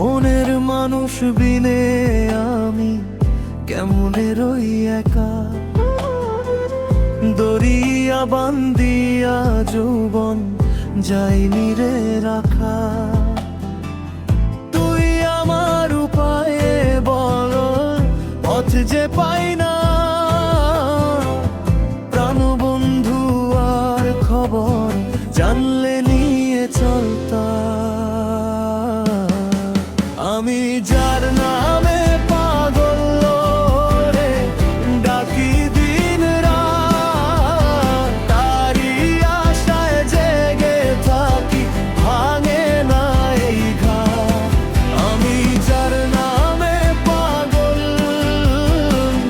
মনের মানুষ বিনে আমি কেমনে রই একা, দরিয়া বান্দিয়া যৌবন যাইনি রে রাখা। তুই আমার উপায়ে বল পথ যে পাই না, প্রাণবন্ধু আর খবর জানলে নিয়ে চলতা। আমি যার নামে পাগল রে ডাকি দিন রাত, তারি আশায় জেগে থাকি ভাঙে না এই ঘাট। আমি যার নামে পাগল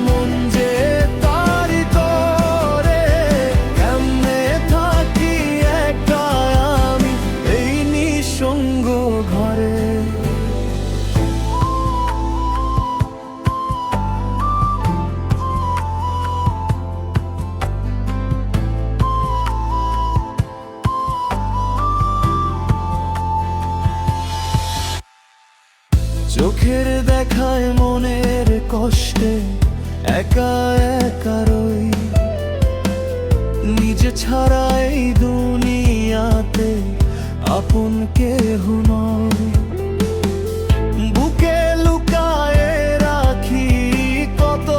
মন যে তারি করে, কেমনে থাকি একা আমি এই নিঃসঙ্গ ঘরে। চোখের দেখায় মনের কষ্টে একা একা রই, নিজে ছাড়া এই দুনিয়াতে আপন কেহ নয়। বুকে লুকায়ে রাখি কত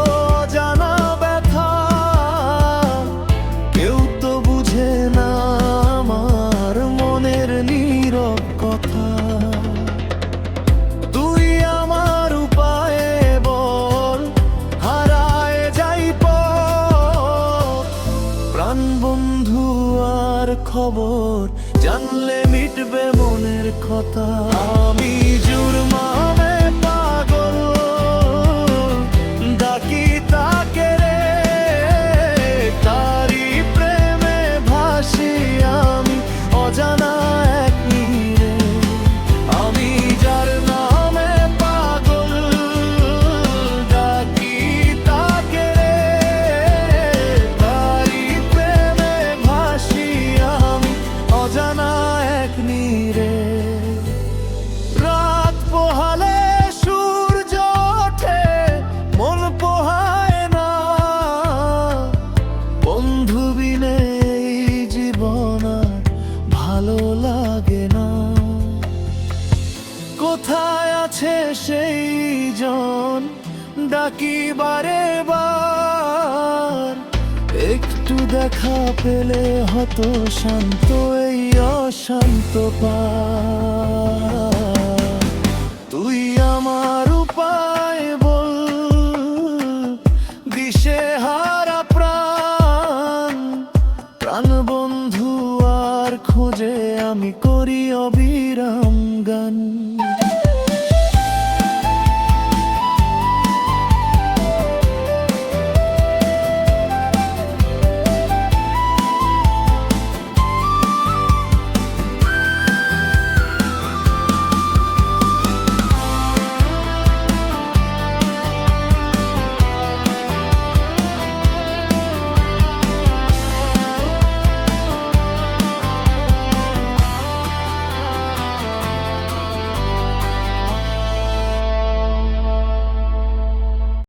জানা ব্যথা, কেউ তো বুঝে না আমার মনের নীরব কথা। বন্ধু আর খবর জানলে মিটবে মনের কথা। আমি জুরমানে পাগল ডাকি তাকে রে, তারি প্রেমে ভাসি আমি অজানা এক নীরে। আমি যার নামে পাগল ডাকি তাকে রে, তারি প্রেমে ভাসি আমি অজানা এক নীরে। রাত পোহালে সূর্য ওঠে মন পোহায় না, বন্ধু বিনে এই জীবন আর ভালো লাগে না। কোথায় আছে সেই জন ডাকি বারে বার, একটু দেখা পেলে হতো শান্ত এই অশান্ত পা।